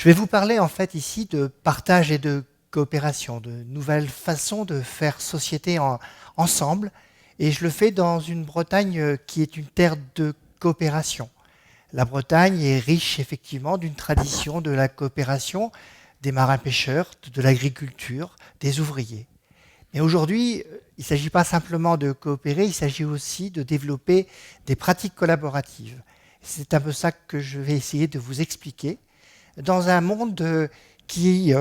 Je vais vous parler en fait ici de partage et de coopération, de nouvelles façons de faire société ensemble. Et je le fais dans une Bretagne qui est une terre de coopération. La Bretagne est riche effectivement d'une tradition de la coopération des marins-pêcheurs, de l'agriculture, des ouvriers. Mais aujourd'hui, il ne s'agit pas simplement de coopérer, il s'agit aussi de développer des pratiques collaboratives. C'est un peu ça que je vais essayer de vous expliquer dans un monde qui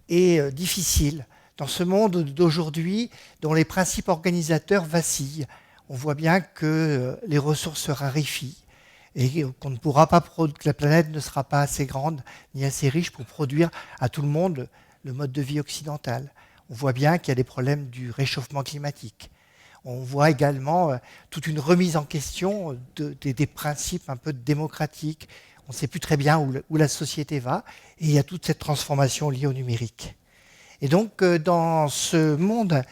est difficile, dans ce monde d'aujourd'hui dont les principes organisateurs vacillent. On voit bien que les ressources se raréfient et qu'on ne pourra pas que la planète ne sera pas assez grande ni assez riche pour produire à tout le monde le mode de vie occidental. On voit bien qu'il y a des problèmes du réchauffement climatique. On voit également toute une remise en question des principes un peu démocratiques. On ne sait plus très bien où la société va, et il y a toute cette transformation liée au numérique. Et donc, dans ce monde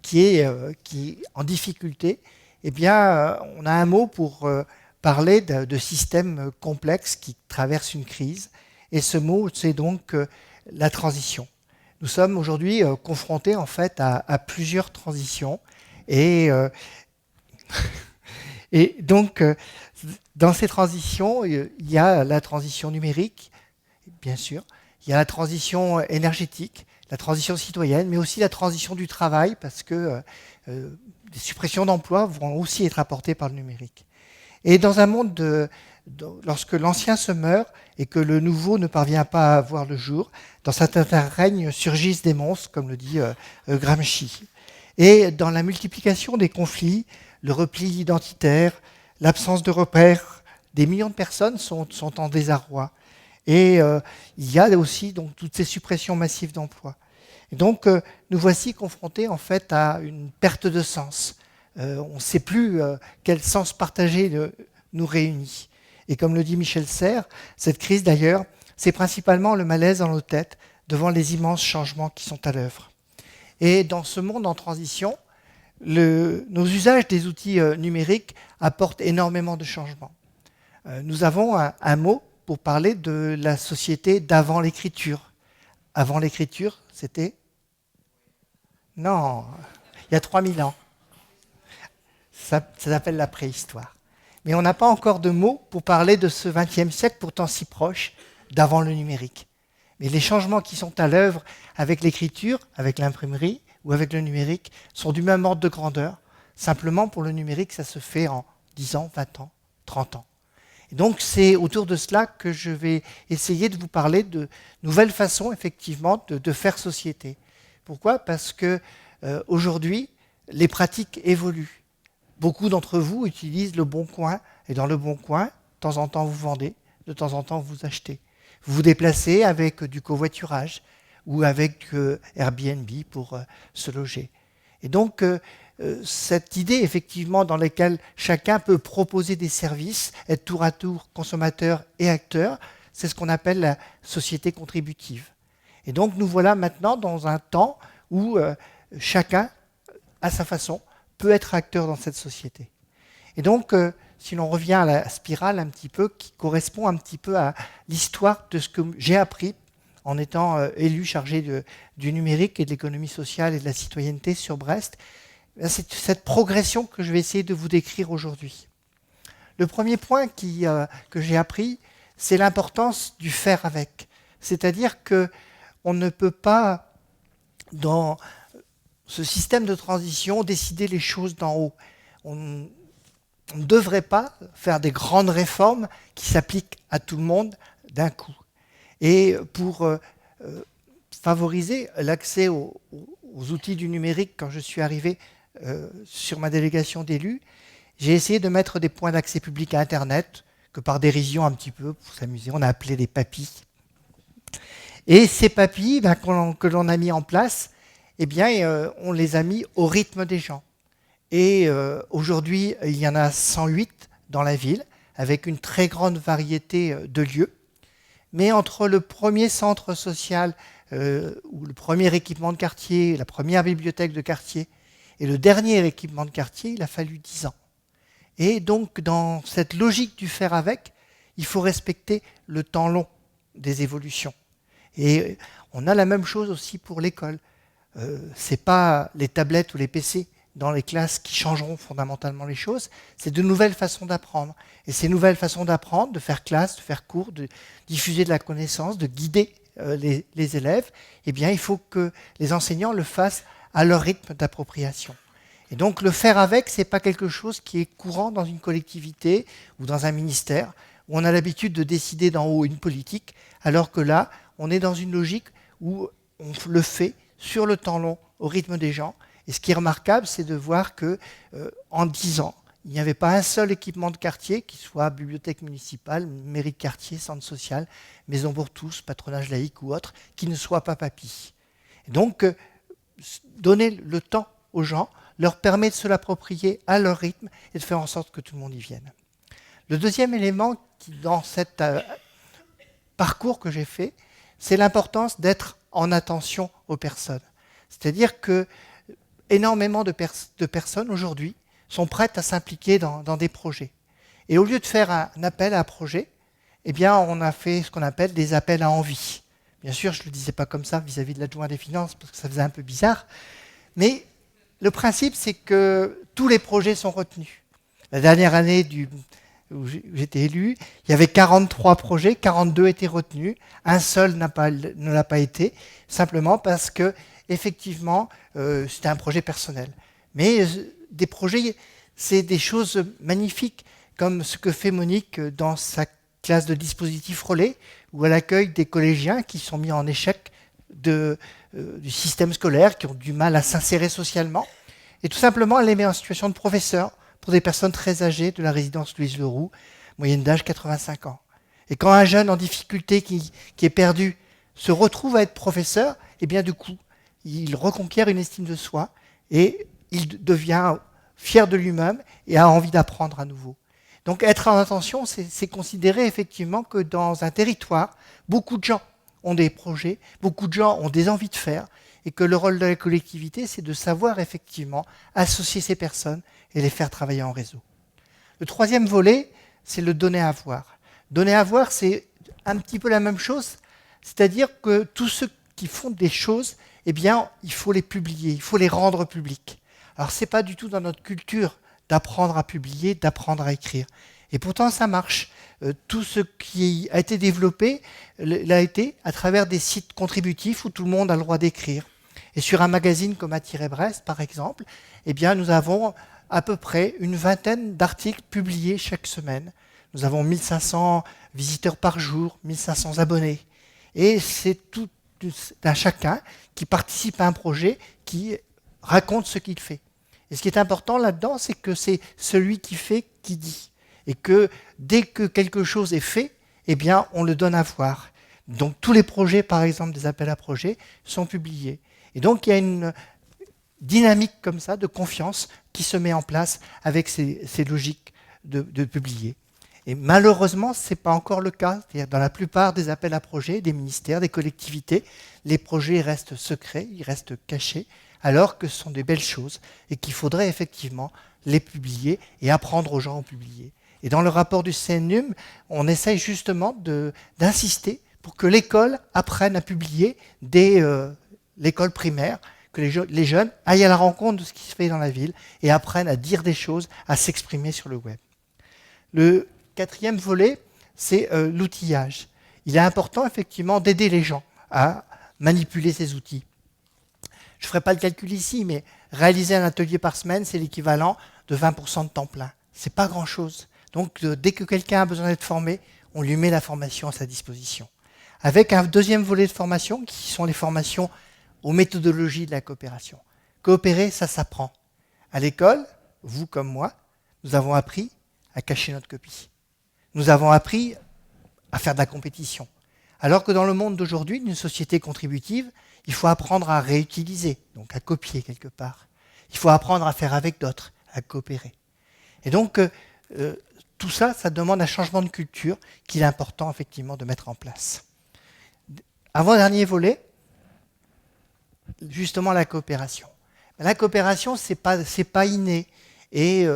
qui est en difficulté, eh bien, on a un mot pour parler de systèmes complexes qui traversent une crise. Et ce mot, c'est donc la transition. Nous sommes aujourd'hui confrontés en fait à plusieurs transitions. Et donc, dans ces transitions, il y a la transition numérique, bien sûr, il y a la transition énergétique, la transition citoyenne, mais aussi la transition du travail, parce que des suppressions d'emplois vont aussi être apportées par le numérique. Et dans un monde lorsque l'ancien se meurt et que le nouveau ne parvient pas à voir le jour, dans certains règnes surgissent des monstres, comme le dit Gramsci. Et dans la multiplication des conflits, le repli identitaire, l'absence de repères, des millions de personnes sont en désarroi. Et il y a aussi donc, toutes ces suppressions massives d'emplois. Et donc, nous voici confrontés en fait à une perte de sens. On ne sait plus quel sens partagé nous réunit. Et comme le dit Michel Serres, cette crise d'ailleurs, c'est principalement le malaise dans nos têtes devant les immenses changements qui sont à l'œuvre. Et dans ce monde en transition, nos usages des outils numériques apportent énormément de changements. Nous avons un mot pour parler de la société d'avant l'écriture. Avant l'écriture, c'était ? Non, il y a 3000 ans. Ça s'appelle la préhistoire. Mais on n'a pas encore de mots pour parler de ce XXe siècle, pourtant si proche, d'avant le numérique. Mais les changements qui sont à l'œuvre avec l'écriture, avec l'imprimerie ou avec le numérique sont du même ordre de grandeur. Simplement, pour le numérique, ça se fait en 10 ans, 20 ans, 30 ans. Et donc, c'est autour de cela que je vais essayer de vous parler de nouvelles façons, effectivement, de faire société. Pourquoi ? Parce que aujourd'hui, les pratiques évoluent. Beaucoup d'entre vous utilisent le Bon Coin, et dans le Bon Coin, de temps en temps vous vendez, de temps en temps vous achetez. Vous vous déplacez avec du covoiturage ou avec Airbnb pour se loger. Et donc, cette idée, effectivement, dans laquelle chacun peut proposer des services, être tour à tour consommateur et acteur, c'est ce qu'on appelle la société contributive. Et donc, nous voilà maintenant dans un temps où chacun, à sa façon, peut être acteur dans cette société. Et donc, si l'on revient à la spirale un petit peu, qui correspond un petit peu à l'histoire de ce que j'ai appris en étant élu chargé du numérique et de l'économie sociale et de la citoyenneté sur Brest, c'est cette progression que je vais essayer de vous décrire aujourd'hui. Le premier point que j'ai appris, c'est l'importance du faire avec. C'est-à-dire qu'on ne peut pas, dans ce système de transition, décider les choses d'en haut. On ne devrait pas faire des grandes réformes qui s'appliquent à tout le monde d'un coup. Et pour favoriser l'accès aux outils du numérique, quand je suis arrivé sur ma délégation d'élus, j'ai essayé de mettre des points d'accès public à Internet, que par dérision un petit peu, pour s'amuser, on a appelé des papis. Et ces papis que l'on a mis en place, eh bien, on les a mis au rythme des gens. Et aujourd'hui, il y en a 108 dans la ville, avec une très grande variété de lieux. Mais entre le premier centre social ou le premier équipement de quartier, la première bibliothèque de quartier et le dernier équipement de quartier, il a fallu 10 ans. Et donc, dans cette logique du faire avec, il faut respecter le temps long des évolutions. Et on a la même chose aussi pour l'école. Ce n'est pas les tablettes ou les PC dans les classes qui changeront fondamentalement les choses, c'est de nouvelles façons d'apprendre. Et ces nouvelles façons d'apprendre, de faire classe, de faire cours, de diffuser de la connaissance, de guider les élèves, eh bien, il faut que les enseignants le fassent à leur rythme d'appropriation. Et donc le faire avec, ce n'est pas quelque chose qui est courant dans une collectivité ou dans un ministère, où on a l'habitude de décider d'en haut une politique, alors que là, on est dans une logique où on le fait sur le temps long, au rythme des gens. Et ce qui est remarquable, c'est de voir que en 10 ans, il n'y avait pas un seul équipement de quartier, qui soit bibliothèque municipale, mairie de quartier, centre social, maison pour tous, patronage laïque ou autre, qui ne soit pas papy. Et donc, donner le temps aux gens leur permet de se l'approprier à leur rythme et de faire en sorte que tout le monde y vienne. Le deuxième élément qui, dans cet parcours que j'ai fait, c'est l'importance d'être en attention aux personnes. C'est-à-dire que énormément de personnes aujourd'hui sont prêtes à s'impliquer dans des projets. Et au lieu de faire un appel à un projet, eh bien, on a fait ce qu'on appelle des appels à envie. Bien sûr, je ne le disais pas comme ça vis-à-vis de l'adjoint des finances, parce que ça faisait un peu bizarre. Mais le principe, c'est que tous les projets sont retenus. La dernière année où j'étais élu, il y avait 43 projets, 42 étaient retenus, un seul ne l'a pas été, simplement parce que effectivement, c'était un projet personnel. Mais des projets, c'est des choses magnifiques, comme ce que fait Monique dans sa classe de dispositifs relais, où elle accueille des collégiens qui sont mis en échec du système scolaire, qui ont du mal à s'insérer socialement. Et tout simplement, elle les met en situation de professeur pour des personnes très âgées de la résidence Louise Leroux, moyenne d'âge 85 ans. Et quand un jeune en difficulté qui est perdu se retrouve à être professeur, eh bien du coup, il reconquiert une estime de soi et il devient fier de lui-même et a envie d'apprendre à nouveau. Donc être en attention, c'est considérer effectivement que dans un territoire, beaucoup de gens ont des projets, beaucoup de gens ont des envies de faire, et que le rôle de la collectivité, c'est de savoir effectivement associer ces personnes et les faire travailler en réseau. Le troisième volet, c'est le donner à voir. Donner à voir, c'est un petit peu la même chose, c'est-à-dire que tous ceux qui font des choses, eh bien, il faut les publier, il faut les rendre publics. Alors, ce n'est pas du tout dans notre culture d'apprendre à publier, d'apprendre à écrire. Et pourtant, ça marche. Tout ce qui a été développé l'a été à travers des sites contributifs où tout le monde a le droit d'écrire. Et sur un magazine comme Attirer-Brest, par exemple, eh bien, nous avons à peu près une vingtaine d'articles publiés chaque semaine. Nous avons 1500 visiteurs par jour, 1500 abonnés. Et c'est tout un chacun qui participe à un projet, qui raconte ce qu'il fait. Et ce qui est important là-dedans, c'est que c'est celui qui fait qui dit. Et que dès que quelque chose est fait, eh bien, on le donne à voir. Donc tous les projets, par exemple, des appels à projets, sont publiés. Et donc il y a une dynamique comme ça de confiance qui se met en place avec ces logiques de publier. Et malheureusement, ce n'est pas encore le cas. C'est-à-dire, dans la plupart des appels à projets, des ministères, des collectivités, les projets restent secrets, ils restent cachés, alors que ce sont des belles choses et qu'il faudrait effectivement les publier et apprendre aux gens à publier. Et dans le rapport du CNUM, on essaye justement d'insister pour que l'école apprenne à publier dès l'école primaire, que les jeunes aillent à la rencontre de ce qui se fait dans la ville et apprennent à dire des choses, à s'exprimer sur le web. Le quatrième volet, c'est l'outillage. Il est important effectivement d'aider les gens à manipuler ces outils. Je ne ferai pas le calcul ici, mais réaliser un atelier par semaine, c'est l'équivalent de 20% de temps plein. Ce n'est pas grand-chose. Donc dès que quelqu'un a besoin d'être formé, on lui met la formation à sa disposition. Avec un deuxième volet de formation, qui sont les formations aux méthodologies de la coopération. Coopérer, ça s'apprend. À l'école, vous comme moi, nous avons appris à cacher notre copie. Nous avons appris à faire de la compétition. Alors que dans le monde d'aujourd'hui, d'une société contributive, il faut apprendre à réutiliser, donc à copier quelque part. Il faut apprendre à faire avec d'autres, à coopérer. Et donc, tout ça, ça demande un changement de culture qu'il est important effectivement de mettre en place. Avant-dernier volet, justement la coopération. La coopération, c'est pas inné. Et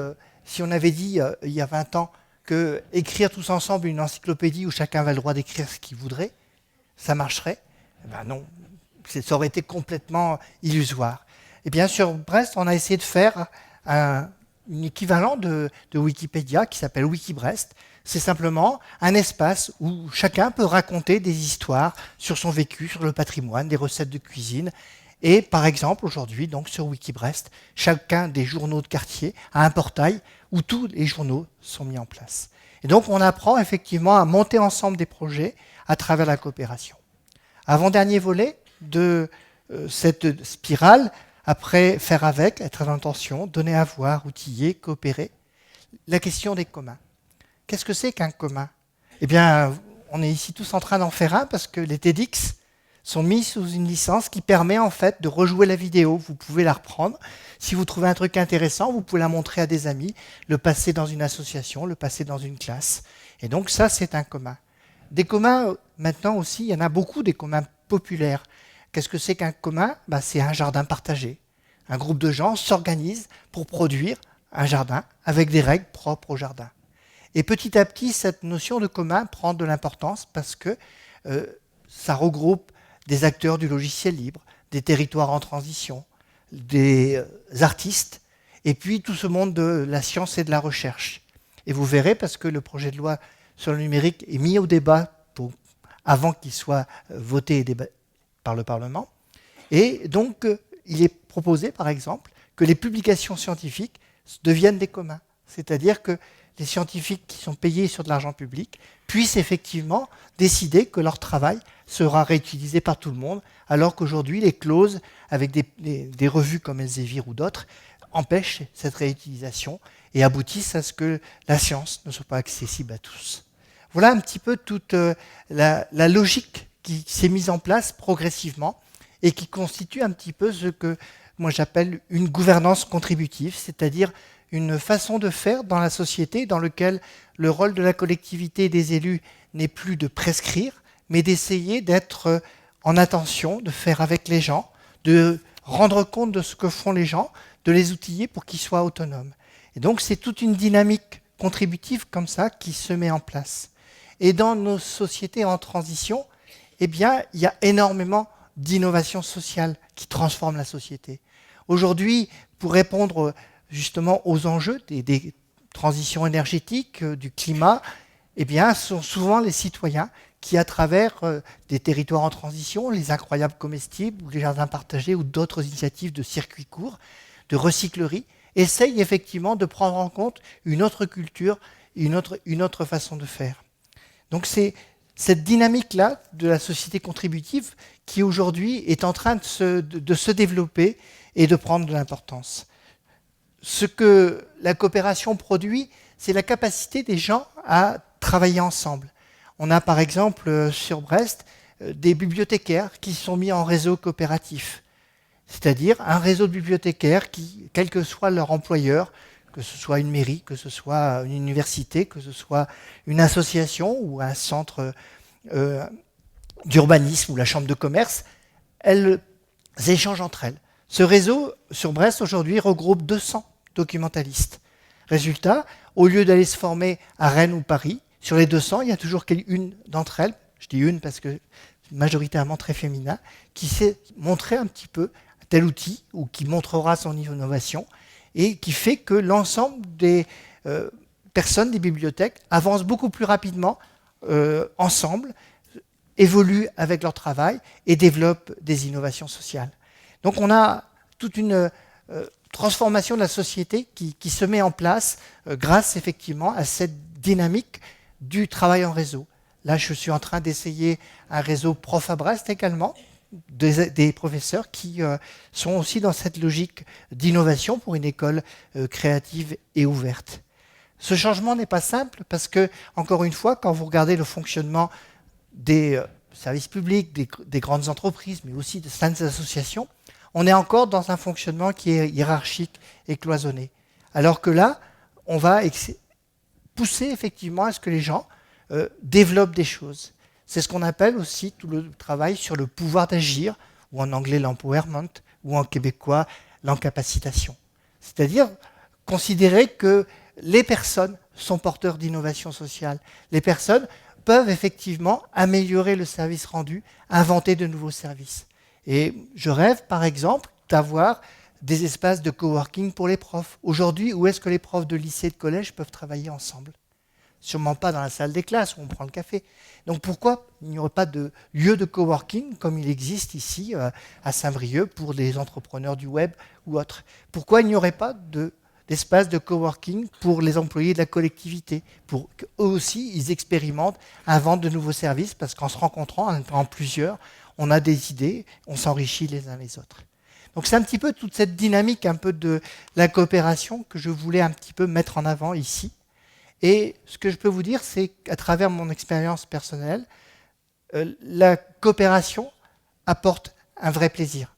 si on avait dit il y a 20 ans que écrire tous ensemble une encyclopédie où chacun avait le droit d'écrire ce qu'il voudrait, ça marcherait? Eh ben non, ça aurait été complètement illusoire. Et bien sur Brest, on a essayé de faire un équivalent de Wikipédia qui s'appelle Wikibrest. C'est simplement un espace où chacun peut raconter des histoires sur son vécu, sur le patrimoine, des recettes de cuisine. Et par exemple, aujourd'hui, donc sur Wikibrest, chacun des journaux de quartier a un portail où tous les journaux sont mis en place. Et donc on apprend effectivement à monter ensemble des projets à travers la coopération. Avant-dernier volet de cette spirale, après faire avec, être à l'intention, donner à voir, outiller, coopérer, la question des communs. Qu'est-ce que c'est qu'un commun? Eh bien, on est ici tous en train d'en faire un parce que les TEDx sont mis sous une licence qui permet en fait de rejouer la vidéo. Vous pouvez la reprendre. Si vous trouvez un truc intéressant, vous pouvez la montrer à des amis, le passer dans une association, le passer dans une classe. Et donc ça, c'est un commun. Des communs, maintenant aussi, il y en a beaucoup, des communs populaires. Qu'est-ce que c'est qu'un commun? C'est un jardin partagé. Un groupe de gens s'organise pour produire un jardin avec des règles propres au jardin. Et petit à petit, cette notion de commun prend de l'importance parce que ça regroupe des acteurs du logiciel libre, des territoires en transition, des artistes, et puis tout ce monde de la science et de la recherche. Et vous verrez, parce que le projet de loi sur le numérique est mis au débat avant qu'il soit voté et débattu par le Parlement. Et donc, il est proposé, par exemple, que les publications scientifiques deviennent des communs. C'est-à-dire que les scientifiques qui sont payés sur de l'argent public puissent effectivement décider que leur travail sera réutilisé par tout le monde, alors qu'aujourd'hui, les clauses avec des revues comme Elsevier ou d'autres empêchent cette réutilisation et aboutissent à ce que la science ne soit pas accessible à tous. Voilà un petit peu toute la logique qui s'est mise en place progressivement et qui constitue un petit peu ce que moi j'appelle une gouvernance contributive, c'est-à-dire une façon de faire dans la société dans laquelle le rôle de la collectivité et des élus n'est plus de prescrire, mais d'essayer d'être en attention, de faire avec les gens, de rendre compte de ce que font les gens, de les outiller pour qu'ils soient autonomes. Et donc c'est toute une dynamique contributive comme ça qui se met en place. Et dans nos sociétés en transition, eh bien, il y a énormément d'innovations sociales qui transforment la société. Aujourd'hui, pour répondre justement aux enjeux des transitions énergétiques, du climat, eh bien, ce sont souvent les citoyens qui, à travers des territoires en transition, les incroyables comestibles, ou les jardins partagés, ou d'autres initiatives de circuits courts, de recyclerie, essayent effectivement de prendre en compte une autre culture, une autre façon de faire. Donc c'est cette dynamique-là de la société contributive qui aujourd'hui est en train de se développer et de prendre de l'importance. Ce que la coopération produit, c'est la capacité des gens à travailler ensemble. On a par exemple sur Brest des bibliothécaires qui sont mis en réseau coopératif, c'est-à-dire un réseau de bibliothécaires qui, quel que soit leur employeur, que ce soit une mairie, que ce soit une université, que ce soit une association ou un centre d'urbanisme ou la chambre de commerce, elles échangent entre elles. Ce réseau sur Brest aujourd'hui regroupe 200 documentalistes. Résultat, au lieu d'aller se former à Rennes ou Paris, sur les 200, il y a toujours une d'entre elles, je dis une parce que majoritairement très féminin, qui sait montrer un petit peu tel outil ou qui montrera son innovation et qui fait que l'ensemble des personnes des bibliothèques avancent beaucoup plus rapidement ensemble, évoluent avec leur travail et développent des innovations sociales. Donc on a toute une transformation de la société qui se met en place grâce effectivement à cette dynamique du travail en réseau. Là, je suis en train d'essayer un réseau prof à Brest également, des professeurs qui sont aussi dans cette logique d'innovation pour une école créative et ouverte. Ce changement n'est pas simple parce que, encore une fois, quand vous regardez le fonctionnement des services publics, des grandes entreprises, mais aussi de certaines associations, on est encore dans un fonctionnement qui est hiérarchique et cloisonné. Alors que là, on va pousser effectivement à ce que les gens développent des choses. C'est ce qu'on appelle aussi tout le travail sur le pouvoir d'agir, ou en anglais l'empowerment, ou en québécois l'encapacitation. C'est-à-dire considérer que les personnes sont porteurs d'innovation sociale. Les personnes peuvent effectivement améliorer le service rendu, inventer de nouveaux services. Et je rêve, par exemple, d'avoir des espaces de coworking pour les profs. Aujourd'hui, où est-ce que les profs de lycée et de collège peuvent travailler ensemble? Sûrement pas dans la salle des classes où on prend le café. Donc pourquoi il n'y aurait pas de lieu de coworking comme il existe ici à Saint-Brieuc pour des entrepreneurs du web ou autres? Pourquoi il n'y aurait pas d'espace de coworking pour les employés de la collectivité, pour qu'eux aussi ils expérimentent, inventent de nouveaux services, parce qu'en se rencontrant en plusieurs, on a des idées, on s'enrichit les uns les autres. Donc c'est un petit peu toute cette dynamique un peu de la coopération que je voulais un petit peu mettre en avant ici. Et ce que je peux vous dire, c'est qu'à travers mon expérience personnelle, la coopération apporte un vrai plaisir.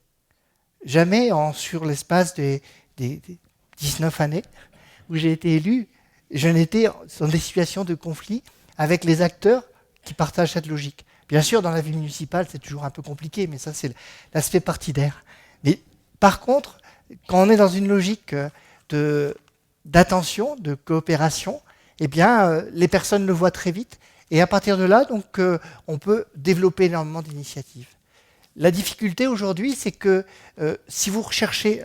Jamais sur l'espace des 19 années où j'ai été élu, je n'étais dans des situations de conflit avec les acteurs qui partagent cette logique. Bien sûr, dans la vie municipale, c'est toujours un peu compliqué, mais ça, c'est l'aspect partidaire. Mais par contre, quand on est dans une logique d'attention, de coopération, eh bien, les personnes le voient très vite. Et à partir de là, donc, on peut développer énormément d'initiatives. La difficulté aujourd'hui, c'est que si vous recherchez,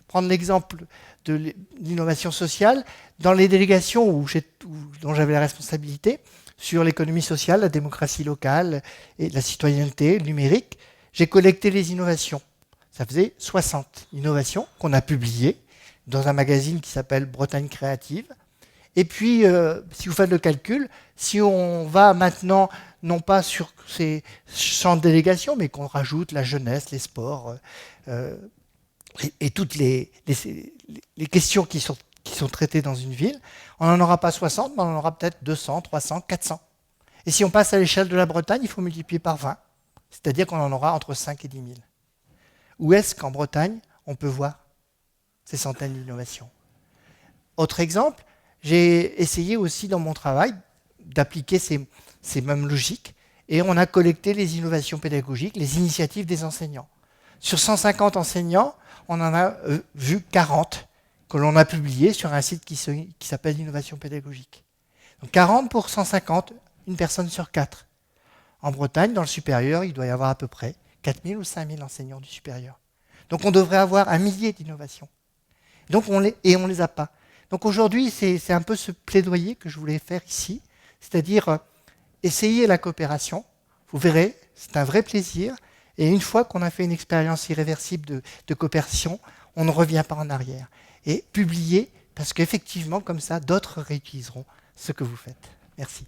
prendre l'exemple de l'innovation sociale, dans les délégations dont j'avais la responsabilité, sur l'économie sociale, la démocratie locale, et la citoyenneté, le numérique, j'ai collecté les innovations. Ça faisait 60 innovations qu'on a publiées dans un magazine qui s'appelle Bretagne Créative. Et puis, si vous faites le calcul, si on va maintenant, non pas sur ces champs de délégation, mais qu'on rajoute la jeunesse, les sports, et toutes les questions qui sont traitées dans une ville, on n'en aura pas 60, mais on en aura peut-être 200, 300, 400. Et si on passe à l'échelle de la Bretagne, il faut multiplier par 20. C'est-à-dire qu'on en aura entre 5 et 10 000. Où est-ce qu'en Bretagne, on peut voir ces centaines d'innovations? Autre exemple, j'ai essayé aussi dans mon travail d'appliquer ces mêmes logiques et on a collecté les innovations pédagogiques, les initiatives des enseignants. Sur 150 enseignants, on en a vu 40 que l'on a publiés sur un site qui s'appelle Innovation pédagogique. Donc 40 pour 150, une personne sur 4. En Bretagne, dans le supérieur, il doit y avoir à peu près 4 000 ou 5 000 enseignants du supérieur. Donc on devrait avoir 1 millier d'innovations. Donc on les a pas. Donc aujourd'hui, c'est un peu ce plaidoyer que je voulais faire ici, c'est-à-dire essayer la coopération. Vous verrez, c'est un vrai plaisir. Et une fois qu'on a fait une expérience irréversible de coopération, on ne revient pas en arrière. Et publier, parce qu'effectivement, comme ça, d'autres réutiliseront ce que vous faites. Merci.